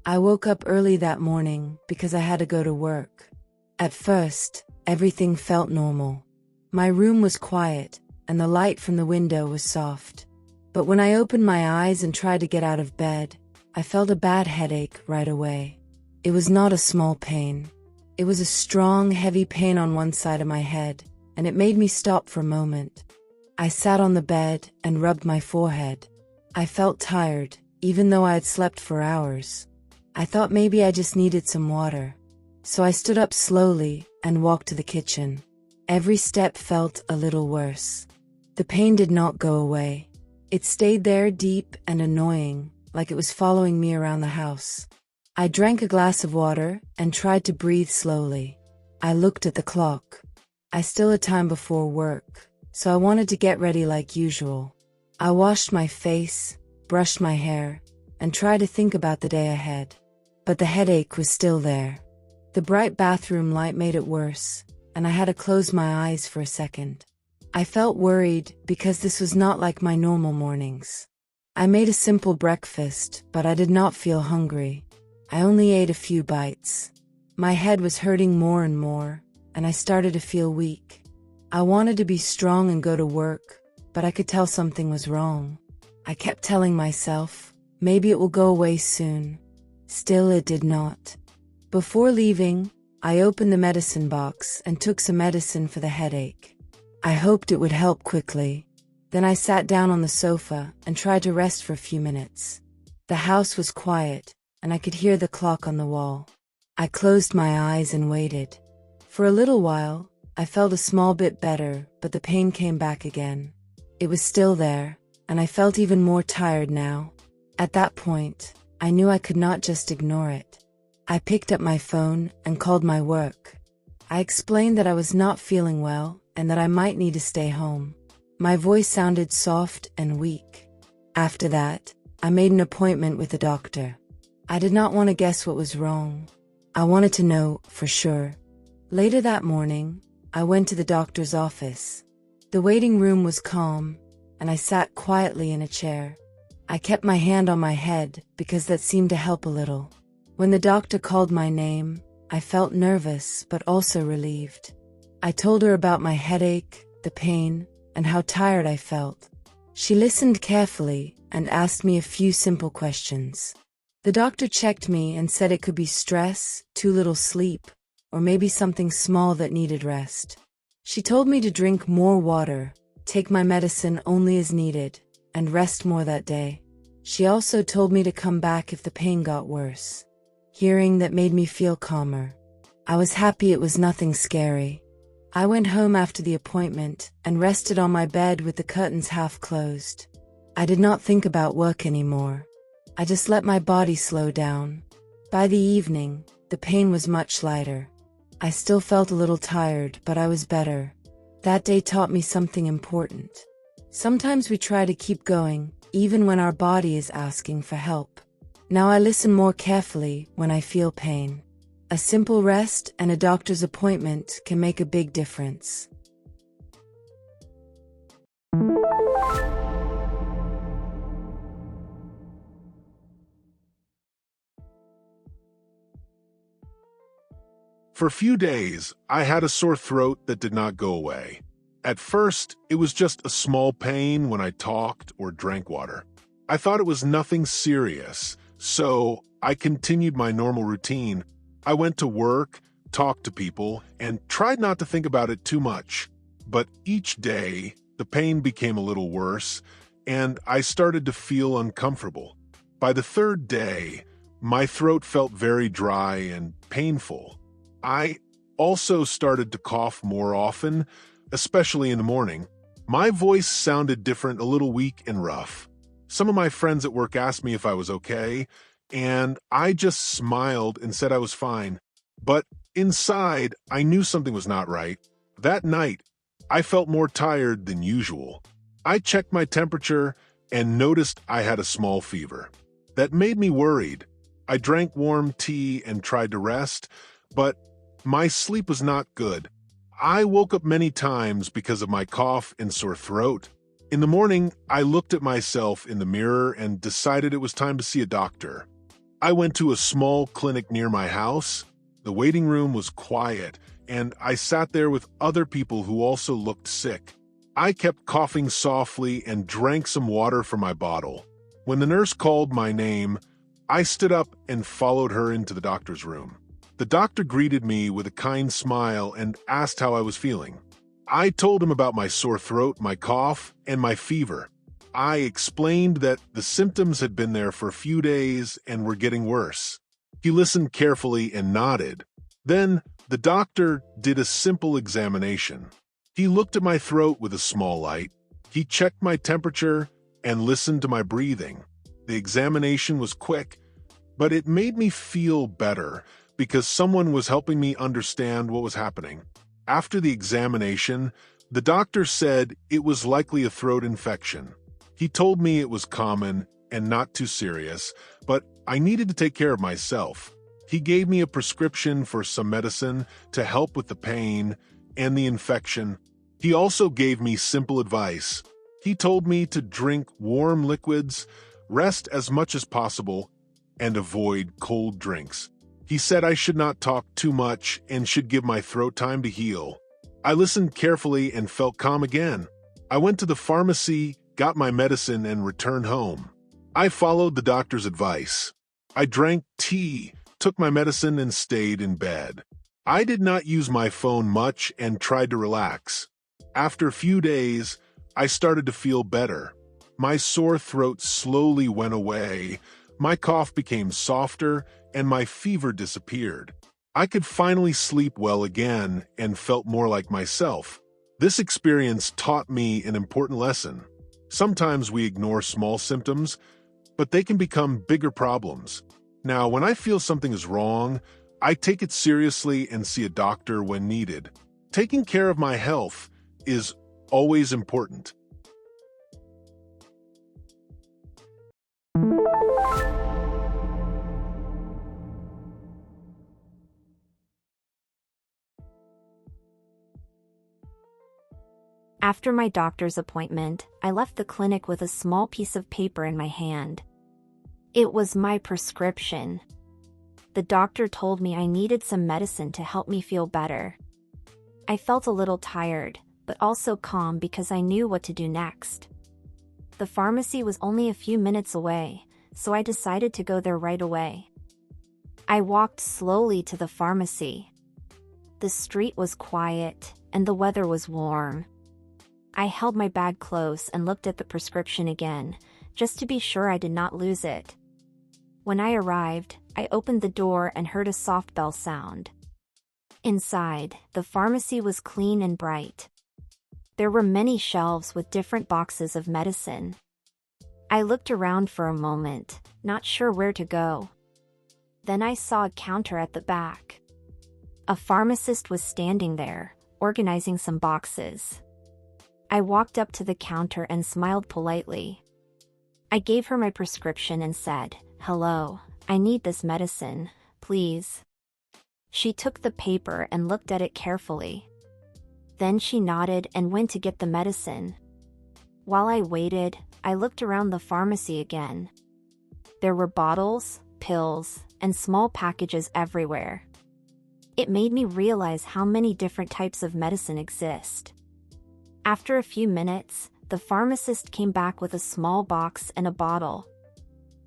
I woke up early that morning because I had to go to work. At first, everything felt normal. My room was quiet, and the light from the window was soft. But when I opened my eyes and tried to get out of bed, I felt a bad headache right away. It was not a small pain. It was a strong, heavy pain on one side of my head, and it made me stop for a moment. I sat on the bed and rubbed my forehead. I felt tired, even though I had slept for hours. I thought maybe I just needed some water. So I stood up slowly and walked to the kitchen. Every step felt a little worse. The pain did not go away. It stayed there, deep and annoying, like it was following me around the house. I drank a glass of water and tried to breathe slowly. I looked at the clock. I still had time before work, so I wanted to get ready like usual. I washed my face, brushed my hair, and tried to think about the day ahead. But the headache was still there. The bright bathroom light made it worse, and I had to close my eyes for a second. I felt worried because this was not like my normal mornings. I made a simple breakfast, but I did not feel hungry. I only ate a few bites. My head was hurting more and more, and I started to feel weak. I wanted to be strong and go to work, but I could tell something was wrong. I kept telling myself, maybe it will go away soon. Still, it did not. Before leaving, I opened the medicine box and took some medicine for the headache. I hoped it would help quickly. Then I sat down on the sofa and tried to rest for a few minutes. The house was quiet, and I could hear the clock on the wall. I closed my eyes and waited. For a little while, I felt a small bit better, but the pain came back again. It was still there, and I felt even more tired now. At that point, I knew I could not just ignore it. I picked up my phone and called my work. I explained that I was not feeling well and that I might need to stay home. My voice sounded soft and weak. After that, I made an appointment with the doctor. I did not want to guess what was wrong. I wanted to know for sure. Later that morning, I went to the doctor's office. The waiting room was calm, and I sat quietly in a chair. I kept my hand on my head because that seemed to help a little. When the doctor called my name, I felt nervous but also relieved. I told her about my headache, the pain, and how tired I felt. She listened carefully and asked me a few simple questions. The doctor checked me and said it could be stress, too little sleep, or maybe something small that needed rest. She told me to drink more water, take my medicine only as needed, and rest more that day. She also told me to come back if the pain got worse. Hearing that made me feel calmer. I was happy it was nothing scary. I went home after the appointment and rested on my bed with the curtains half closed. I did not think about work anymore. I just let my body slow down. By the evening, the pain was much lighter. I still felt a little tired, but I was better. That day taught me something important. Sometimes we try to keep going, even when our body is asking for help. Now I listen more carefully when I feel pain. A simple rest and a doctor's appointment can make a big difference. For a few days, I had a sore throat that did not go away. At first, it was just a small pain when I talked or drank water. I thought it was nothing serious, so I continued my normal routine. I went to work, talked to people, and tried not to think about it too much. But each day, the pain became a little worse, and I started to feel uncomfortable. By the third day, my throat felt very dry and painful. I also started to cough more often, especially in the morning. My voice sounded different, a little weak and rough. Some of my friends at work asked me if I was okay, and I just smiled and said I was fine. But inside, I knew something was not right. That night, I felt more tired than usual. I checked my temperature and noticed I had a small fever. That made me worried. I drank warm tea and tried to rest, but my sleep was not good. I woke up many times because of my cough and sore throat. In the morning, I looked at myself in the mirror and decided it was time to see a doctor. I went to a small clinic near my house. The waiting room was quiet, and I sat there with other people who also looked sick. I kept coughing softly and drank some water from my bottle. When the nurse called my name, I stood up and followed her into the doctor's room. The doctor greeted me with a kind smile and asked how I was feeling. I told him about my sore throat, my cough, and my fever. I explained that the symptoms had been there for a few days and were getting worse. He listened carefully and nodded. Then, the doctor did a simple examination. He looked at my throat with a small light. He checked my temperature and listened to my breathing. The examination was quick, but it made me feel better because someone was helping me understand what was happening. After the examination, the doctor said it was likely a throat infection. He told me it was common and not too serious, but I needed to take care of myself. He gave me a prescription for some medicine to help with the pain and the infection. He also gave me simple advice. He told me to drink warm liquids, rest as much as possible, and avoid cold drinks. He said I should not talk too much and should give my throat time to heal. I listened carefully and felt calm again. I went to the pharmacy, got my medicine, and returned home. I followed the doctor's advice. I drank tea, took my medicine, and stayed in bed. I did not use my phone much and tried to relax. After a few days, I started to feel better. My sore throat slowly went away, my cough became softer, and my fever disappeared. I could finally sleep well again and felt more like myself. This experience taught me an important lesson. Sometimes we ignore small symptoms, but they can become bigger problems. Now, when I feel something is wrong, I take it seriously and see a doctor when needed. Taking care of my health is always important. After my doctor's appointment, I left the clinic with a small piece of paper in my hand. It was my prescription. The doctor told me I needed some medicine to help me feel better. I felt a little tired, but also calm because I knew what to do next. The pharmacy was only a few minutes away, so I decided to go there right away. I walked slowly to the pharmacy. The street was quiet, and the weather was warm. I held my bag close and looked at the prescription again, just to be sure I did not lose it. When I arrived, I opened the door and heard a soft bell sound. Inside, the pharmacy was clean and bright. There were many shelves with different boxes of medicine. I looked around for a moment, not sure where to go. Then I saw a counter at the back. A pharmacist was standing there, organizing some boxes. I walked up to the counter and smiled politely. I gave her my prescription and said, "Hello, I need this medicine, please." She took the paper and looked at it carefully. Then she nodded and went to get the medicine. While I waited, I looked around the pharmacy again. There were bottles, pills, and small packages everywhere. It made me realize how many different types of medicine exist. After a few minutes, the pharmacist came back with a small box and a bottle.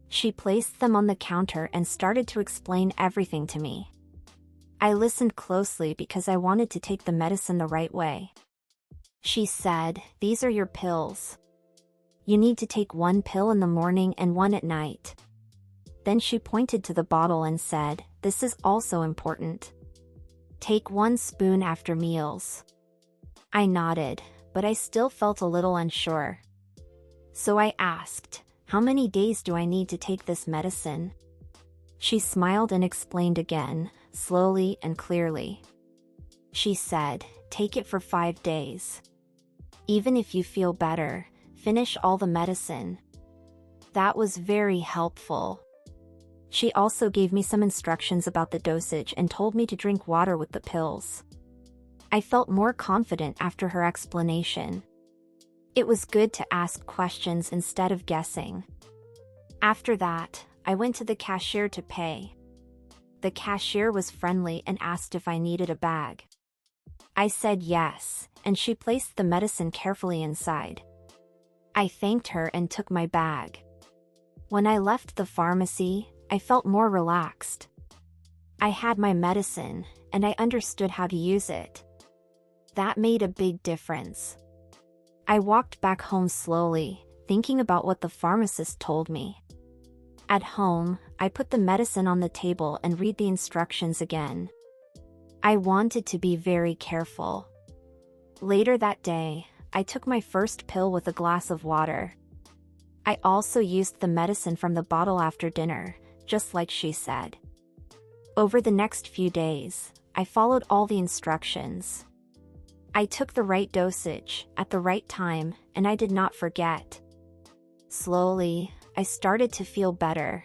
She placed them on the counter and started to explain everything to me. I listened closely because I wanted to take the medicine the right way. She said, "These are your pills. You need to take one pill in the morning and one at night." Then she pointed to the bottle and said, "This is also important. Take 1 spoon after meals." I nodded, but I still felt a little unsure. So I asked, "How many days do I need to take this medicine?" She smiled and explained again, slowly and clearly. She said, "Take it for 5 days. Even if you feel better, finish all the medicine." That was very helpful. She also gave me some instructions about the dosage and told me to drink water with the pills. I felt more confident after her explanation. It was good to ask questions instead of guessing. After that, I went to the cashier to pay. The cashier was friendly and asked if I needed a bag. I said yes, and she placed the medicine carefully inside. I thanked her and took my bag. When I left the pharmacy, I felt more relaxed. I had my medicine, and I understood how to use it. That made a big difference. I walked back home slowly, thinking about what the pharmacist told me. At home, I put the medicine on the table and read the instructions again. I wanted to be very careful. Later that day, I took my first pill with a glass of water. I also used the medicine from the bottle after dinner, just like she said. Over the next few days, I followed all the instructions. I took the right dosage, at the right time, and I did not forget. Slowly, I started to feel better.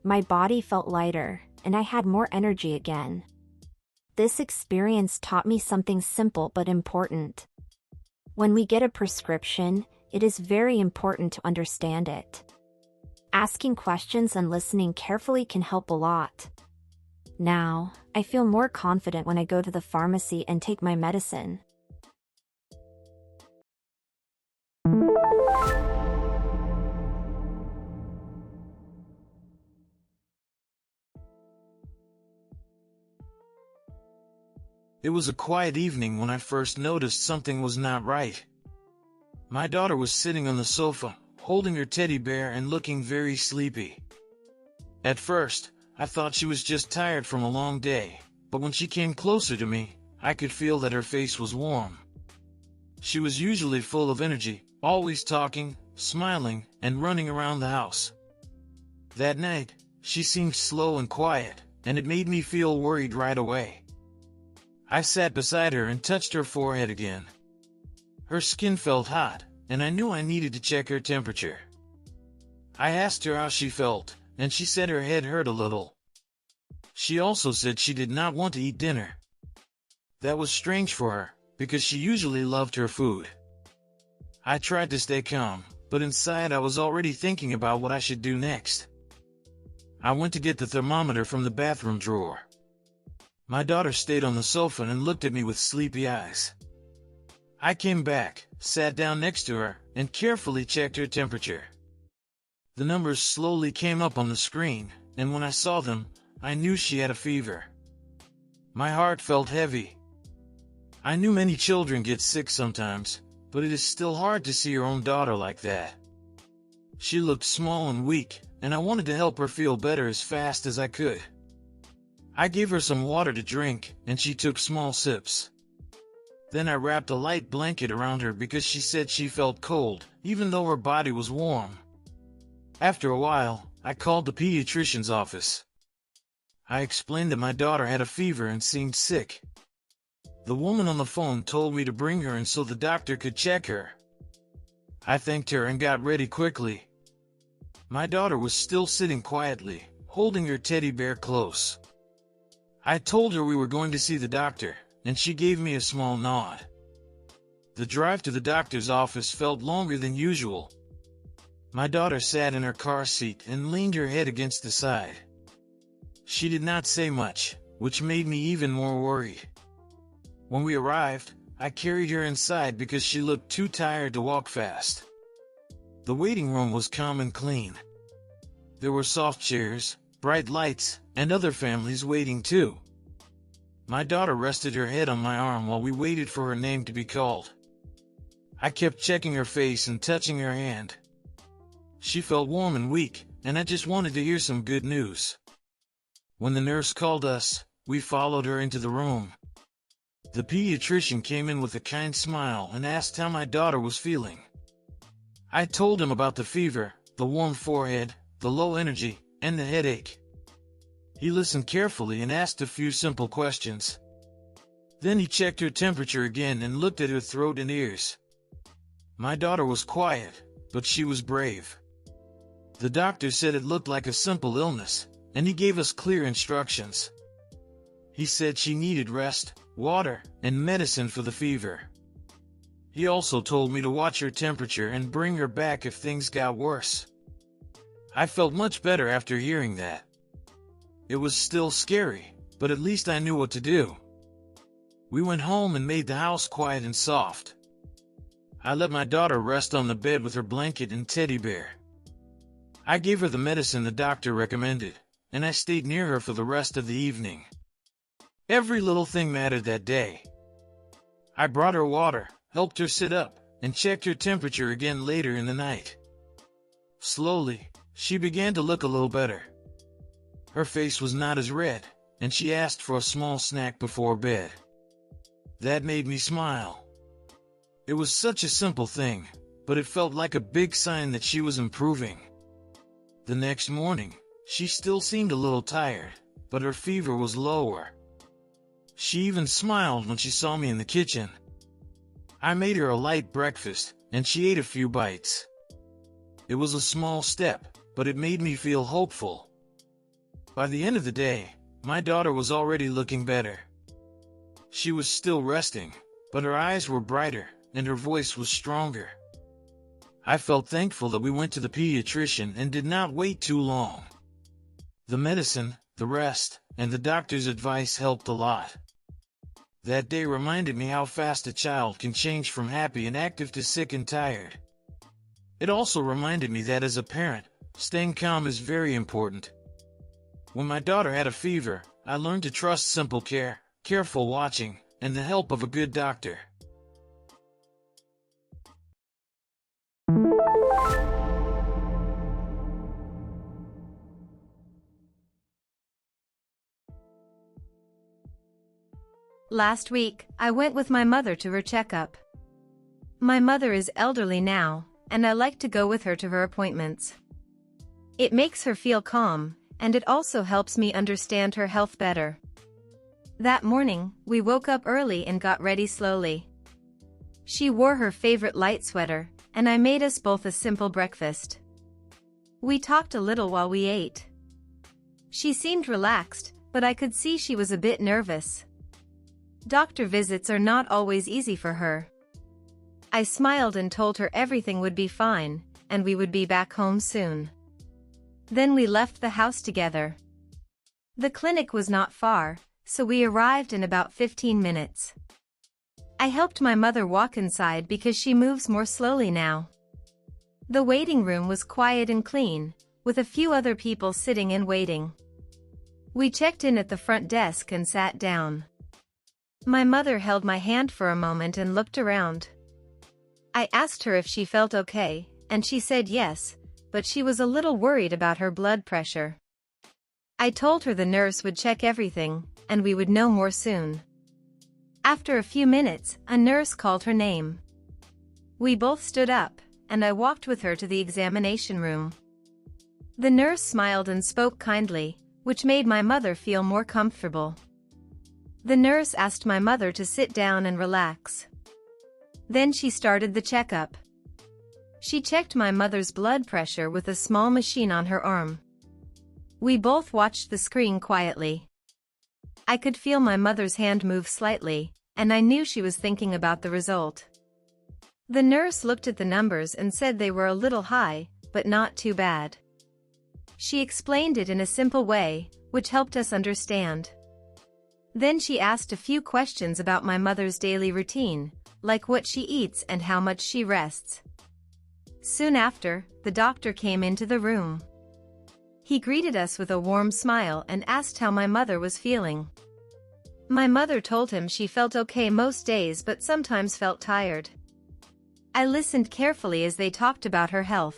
My body felt lighter, and I had more energy again. This experience taught me something simple but important. When we get a prescription, it is very important to understand it. Asking questions and listening carefully can help a lot. Now, I feel more confident when I go to the pharmacy and take my medicine. It was a quiet evening when I first noticed something was not right. My daughter was sitting on the sofa, holding her teddy bear and looking very sleepy. At first, I thought she was just tired from a long day, but when she came closer to me, I could feel that her face was warm. She was usually full of energy, always talking, smiling, and running around the house. That night, she seemed slow and quiet, and it made me feel worried right away. I sat beside her and touched her forehead again. Her skin felt hot, and I knew I needed to check her temperature. I asked her how she felt, and she said her head hurt a little. She also said she did not want to eat dinner. That was strange for her, because she usually loved her food. I tried to stay calm, but inside I was already thinking about what I should do next. I went to get the thermometer from the bathroom drawer. My daughter stayed on the sofa and looked at me with sleepy eyes. I came back, sat down next to her, and carefully checked her temperature. The numbers slowly came up on the screen, and when I saw them, I knew she had a fever. My heart felt heavy. I knew many children get sick sometimes, but it is still hard to see your own daughter like that. She looked small and weak, and I wanted to help her feel better as fast as I could. I gave her some water to drink, and she took small sips. Then I wrapped a light blanket around her because she said she felt cold, even though her body was warm. After a while, I called the pediatrician's office. I explained that my daughter had a fever and seemed sick. The woman on the phone told me to bring her in so the doctor could check her. I thanked her and got ready quickly. My daughter was still sitting quietly, holding her teddy bear close. I told her we were going to see the doctor, and she gave me a small nod. The drive to the doctor's office felt longer than usual. My daughter sat in her car seat and leaned her head against the side. She did not say much, which made me even more worried. When we arrived, I carried her inside because she looked too tired to walk fast. The waiting room was calm and clean. There were soft chairs, bright lights, and other families waiting too. My daughter rested her head on my arm while we waited for her name to be called. I kept checking her face and touching her hand. She felt warm and weak, and I just wanted to hear some good news. When the nurse called us, we followed her into the room. The pediatrician came in with a kind smile and asked how my daughter was feeling. I told him about the fever, the warm forehead, the low energy, and the headache. He listened carefully and asked a few simple questions. Then he checked her temperature again and looked at her throat and ears. My daughter was quiet, but she was brave. The doctor said it looked like a simple illness, and he gave us clear instructions. He said she needed rest, water, and medicine for the fever. He also told me to watch her temperature and bring her back if things got worse. I felt much better after hearing that. It was still scary, but at least I knew what to do. We went home and made the house quiet and soft. I let my daughter rest on the bed with her blanket and teddy bear. I gave her the medicine the doctor recommended, and I stayed near her for the rest of the evening. Every little thing mattered that day. I brought her water, helped her sit up, and checked her temperature again later in the night. Slowly, she began to look a little better. Her face was not as red, and she asked for a small snack before bed. That made me smile. It was such a simple thing, but it felt like a big sign that she was improving. The next morning, she still seemed a little tired, but her fever was lower. She even smiled when she saw me in the kitchen. I made her a light breakfast, and she ate a few bites. It was a small step, but it made me feel hopeful. By the end of the day, my daughter was already looking better. She was still resting, but her eyes were brighter, and her voice was stronger. I felt thankful that we went to the pediatrician and did not wait too long. The medicine, the rest, and the doctor's advice helped a lot. That day reminded me how fast a child can change from happy and active to sick and tired. It also reminded me that as a parent, staying calm is very important. When my daughter had a fever, I learned to trust simple care, careful watching, and the help of a good doctor. Last week, I went with my mother to her checkup. My mother is elderly now, and I like to go with her to her appointments. It makes her feel calm, and it also helps me understand her health better. That morning, we woke up early and got ready slowly. She wore her favorite light sweater, and I made us both a simple breakfast. We talked a little while we ate. She seemed relaxed, but I could see she was a bit nervous. Doctor visits are not always easy for her. I smiled and told her everything would be fine, and we would be back home soon. Then we left the house together. The clinic was not far, so we arrived in about 15 minutes. I helped my mother walk inside because she moves more slowly now. The waiting room was quiet and clean, with a few other people sitting and waiting. We checked in at the front desk and sat down. My mother held my hand for a moment and looked around. I asked her if she felt okay, and she said yes, but she was a little worried about her blood pressure. I told her the nurse would check everything, and we would know more soon. After a few minutes, a nurse called her name. We both stood up, and I walked with her to the examination room. The nurse smiled and spoke kindly, which made my mother feel more comfortable. The nurse asked my mother to sit down and relax. Then she started the checkup. She checked my mother's blood pressure with a small machine on her arm. We both watched the screen quietly. I could feel my mother's hand move slightly, and I knew she was thinking about the result. The nurse looked at the numbers and said they were a little high, but not too bad. She explained it in a simple way, which helped us understand. Then she asked a few questions about my mother's daily routine, like what she eats and how much she rests. Soon after, the doctor came into the room. He greeted us with a warm smile and asked how my mother was feeling. My mother told him she felt okay most days but sometimes felt tired. I listened carefully as they talked about her health.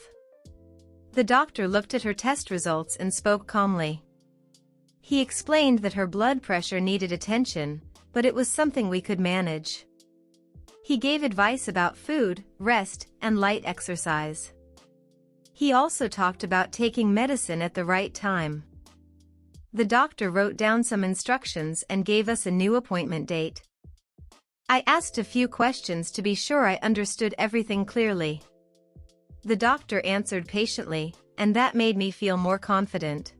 The doctor looked at her test results and spoke calmly. He explained that her blood pressure needed attention, but it was something we could manage. He gave advice about food, rest, and light exercise. He also talked about taking medicine at the right time. The doctor wrote down some instructions and gave us a new appointment date. I asked a few questions to be sure I understood everything clearly. The doctor answered patiently, and that made me feel more confident.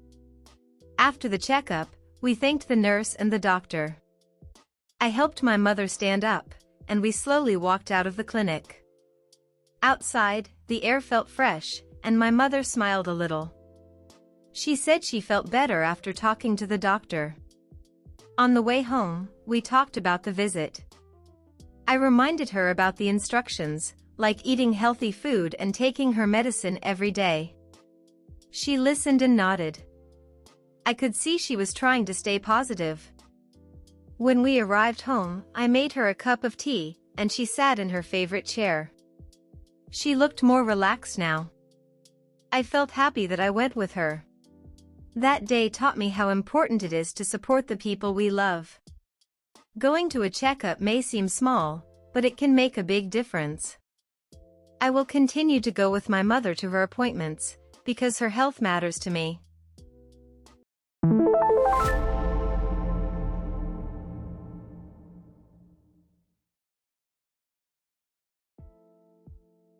After the checkup, we thanked the nurse and the doctor. I helped my mother stand up, and we slowly walked out of the clinic. Outside, the air felt fresh, and my mother smiled a little. She said she felt better after talking to the doctor. On the way home, we talked about the visit. I reminded her about the instructions, like eating healthy food and taking her medicine every day. She listened and nodded. I could see she was trying to stay positive. When we arrived home, I made her a cup of tea, and she sat in her favorite chair. She looked more relaxed now. I felt happy that I went with her. That day taught me how important it is to support the people we love. Going to a checkup may seem small, but it can make a big difference. I will continue to go with my mother to her appointments, because her health matters to me.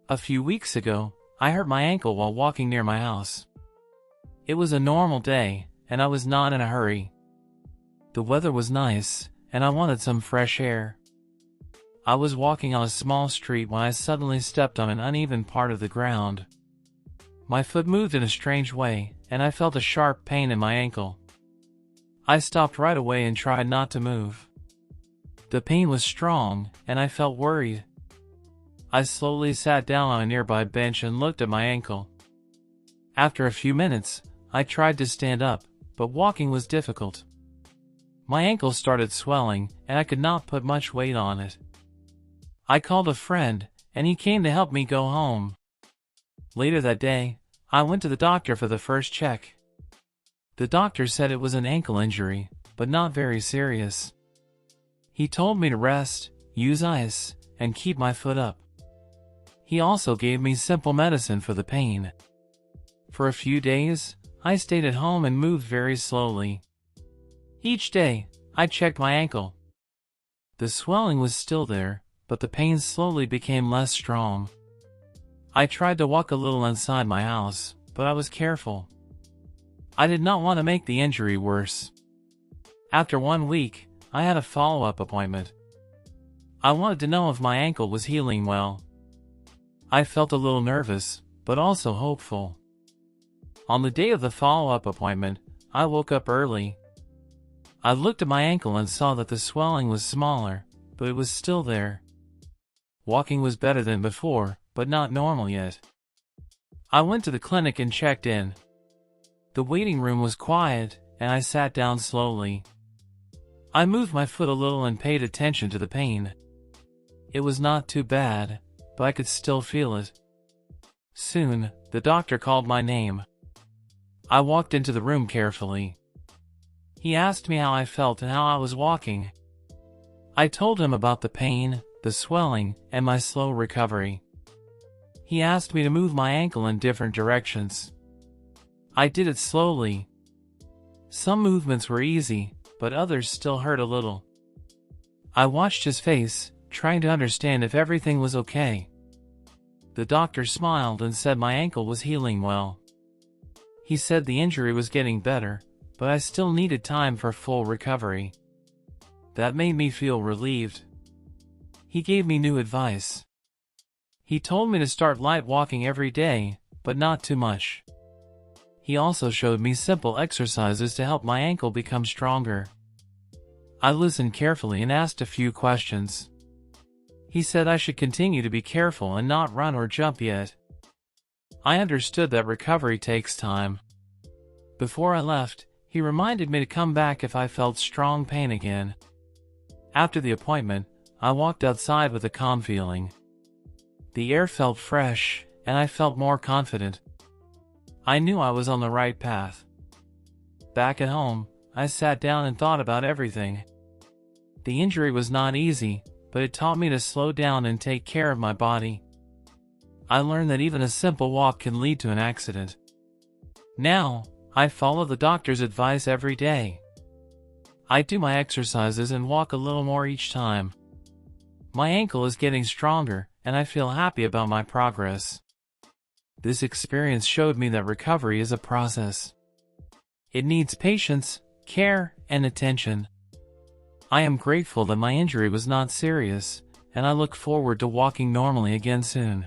A few weeks ago, I hurt my ankle while walking near my house. It was a normal day, and I was not in a hurry. The weather was nice, and I wanted some fresh air. I was walking on a small street when I suddenly stepped on an uneven part of the ground. My foot moved in a strange way, and I felt a sharp pain in my ankle. I stopped right away and tried not to move. The pain was strong, and I felt worried. I slowly sat down on a nearby bench and looked at my ankle. After a few minutes, I tried to stand up, but walking was difficult. My ankle started swelling, and I could not put much weight on it. I called a friend, and he came to help me go home. Later that day, I went to the doctor for the first check. The doctor said it was an ankle injury, but not very serious. He told me to rest, use ice, and keep my foot up. He also gave me simple medicine for the pain. For a few days, I stayed at home and moved very slowly. Each day, I checked my ankle. The swelling was still there, but the pain slowly became less strong. I tried to walk a little inside my house, but I was careful. I did not want to make the injury worse. After 1 week, I had a follow-up appointment. I wanted to know if my ankle was healing well. I felt a little nervous, but also hopeful. On the day of the follow-up appointment, I woke up early. I looked at my ankle and saw that the swelling was smaller, but it was still there. Walking was better than before, but not normal yet. I went to the clinic and checked in. The waiting room was quiet, and I sat down slowly. I moved my foot a little and paid attention to the pain. It was not too bad, but I could still feel it. Soon, the doctor called my name. I walked into the room carefully. He asked me how I felt and how I was walking. I told him about the pain, the swelling, and my slow recovery. He asked me to move my ankle in different directions. I did it slowly. Some movements were easy, but others still hurt a little. I watched his face, trying to understand if everything was okay. The doctor smiled and said my ankle was healing well. He said the injury was getting better, but I still needed time for full recovery. That made me feel relieved. He gave me new advice. He told me to start light walking every day, but not too much. He also showed me simple exercises to help my ankle become stronger. I listened carefully and asked a few questions. He said I should continue to be careful and not run or jump yet. I understood that recovery takes time. Before I left, he reminded me to come back if I felt strong pain again. After the appointment, I walked outside with a calm feeling. The air felt fresh, and I felt more confident. I knew I was on the right path. Back at home, I sat down and thought about everything. The injury was not easy, but it taught me to slow down and take care of my body. I learned that even a simple walk can lead to an accident. Now, I follow the doctor's advice every day. I do my exercises and walk a little more each time. My ankle is getting stronger, and I feel happy about my progress. This experience showed me that recovery is a process. It needs patience, care, and attention. I am grateful that my injury was not serious, and I look forward to walking normally again soon.